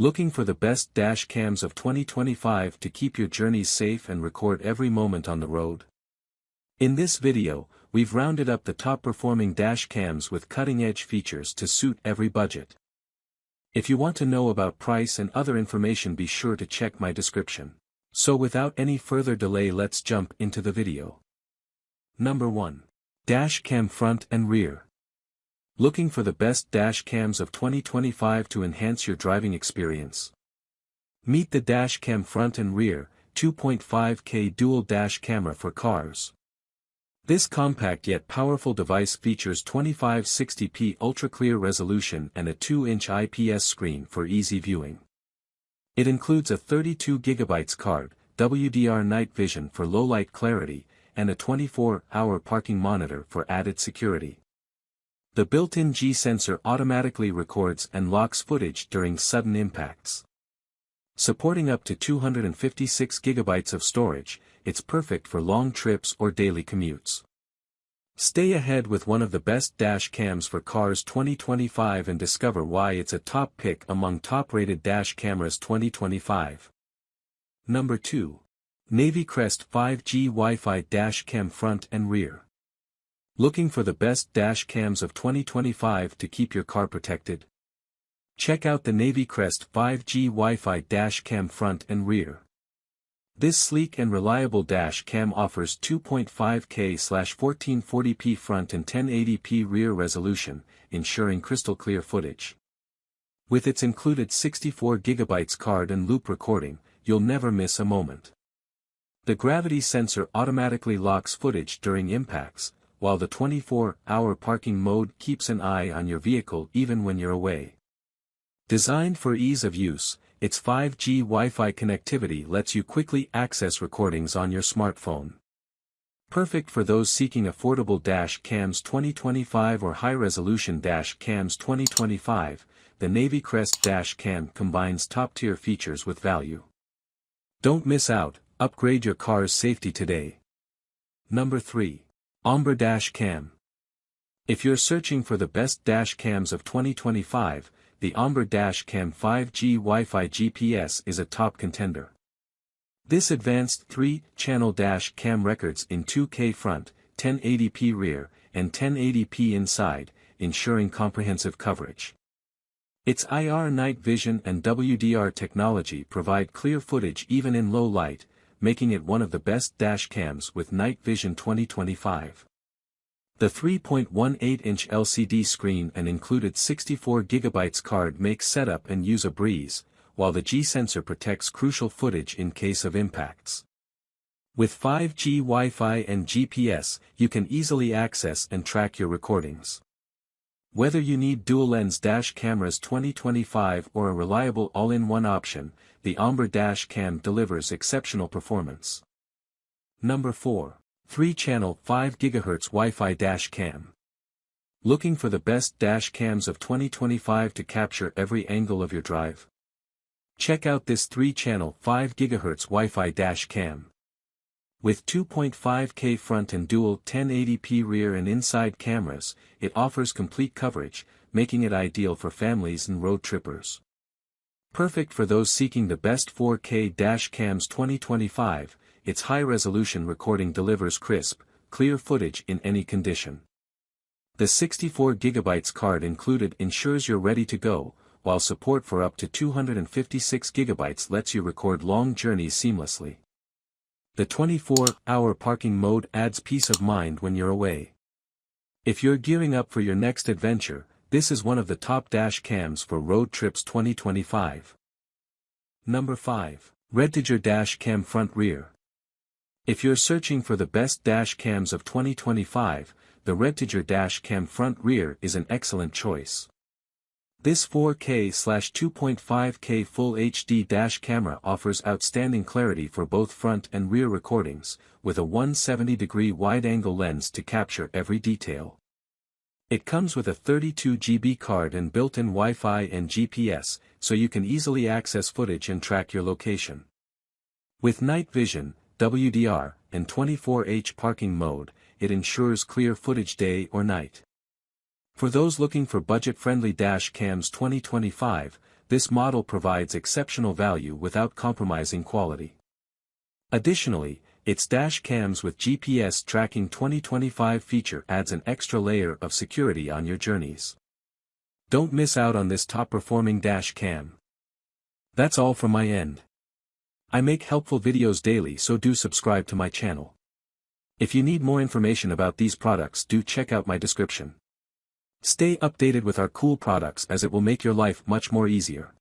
Looking for the best dash cams of 2025 to keep your journeys safe and record every moment on the road? In this video, we've rounded up the top-performing dash cams with cutting-edge features to suit every budget. If you want to know about price and other information, be sure to check my description. So without any further delay, let's jump into the video. Number 1. Dash Cam Front and Rear. Looking for the best dash cams of 2025 to enhance your driving experience? Meet the Dash Cam Front and Rear 2.5K Dual Dash Camera for cars. This compact yet powerful device features 2560p ultra-clear resolution and a 2-inch IPS screen for easy viewing. It includes a 32GB card, WDR night vision for low-light clarity, and a 24-hour parking monitor for added security. The built-in G sensor automatically records and locks footage during sudden impacts. Supporting up to 256GB of storage, it's perfect for long trips or daily commutes. Stay ahead with one of the best dash cams for cars 2025 and discover why it's a top pick among top-rated dash cameras 2025. Number 2. Navy Crest 5G Wi-Fi Dash Cam Front and Rear. Looking for the best dash cams of 2025 to keep your car protected? Check out the Navy Crest 5G Wi-Fi Dash Cam Front and Rear. This sleek and reliable dash cam offers 2.5K/1440p front and 1080p rear resolution, ensuring crystal clear footage. With its included 64GB card and loop recording, you'll never miss a moment. The gravity sensor automatically locks footage during impacts, while the 24-hour parking mode keeps an eye on your vehicle even when you're away. Designed for ease of use, its 5G Wi-Fi connectivity lets you quickly access recordings on your smartphone. Perfect for those seeking affordable dash cams 2025 or high-resolution dash cams 2025, the Navy Crest Dash Cam combines top-tier features with value. Don't miss out, upgrade your car's safety today. Number 3. Ombre Dash Cam. If you're searching for the best dash cams of 2025, the Ombre Dash Cam 5G Wi-Fi GPS is a top contender. This advanced 3-channel dash cam records in 2K front, 1080p rear, and 1080p inside, ensuring comprehensive coverage. Its IR night vision and WDR technology provide clear footage even in low light, making it one of the best dash cams with night vision 2025. The 3.18-inch LCD screen and included 64GB card make setup and use a breeze, while the G sensor protects crucial footage in case of impacts. With 5G Wi-Fi and GPS, you can easily access and track your recordings. Whether you need dual-lens dash cameras 2025 or a reliable all-in-one option, the Ombre Dash Cam delivers exceptional performance. Number 4. 3-channel 5 GHz Wi-Fi Dash Cam. Looking for the best dash cams of 2025 to capture every angle of your drive? Check out this 3-channel 5 GHz Wi-Fi Dash Cam. With 2.5K front and dual 1080p rear and inside cameras, it offers complete coverage, making it ideal for families and road trippers. Perfect for those seeking the best 4K dash cams 2025, its high-resolution recording delivers crisp, clear footage in any condition. The 64GB card included ensures you're ready to go, while support for up to 256GB lets you record long journeys seamlessly. The 24-hour parking mode adds peace of mind when you're away. If you're gearing up for your next adventure, this is one of the top dash cams for road trips 2025. Number 5. Redtiger Dash Cam Front Rear. If you're searching for the best dash cams of 2025, the Redtiger Dash Cam Front Rear is an excellent choice. This 4K/2.5K Full HD dash camera offers outstanding clarity for both front and rear recordings, with a 170-degree wide-angle lens to capture every detail. It comes with a 32GB card and built-in Wi-Fi and GPS, so you can easily access footage and track your location. With night vision, WDR, and 24H parking mode, it ensures clear footage day or night. For those looking for budget-friendly dash cams 2025, this model provides exceptional value without compromising quality. Additionally, its dash cams with GPS tracking 2025 feature adds an extra layer of security on your journeys. Don't miss out on this top-performing dash cam. That's all from my end. I make helpful videos daily, so do subscribe to my channel. If you need more information about these products, do check out my description. Stay updated with our cool products, as it will make your life much more easier.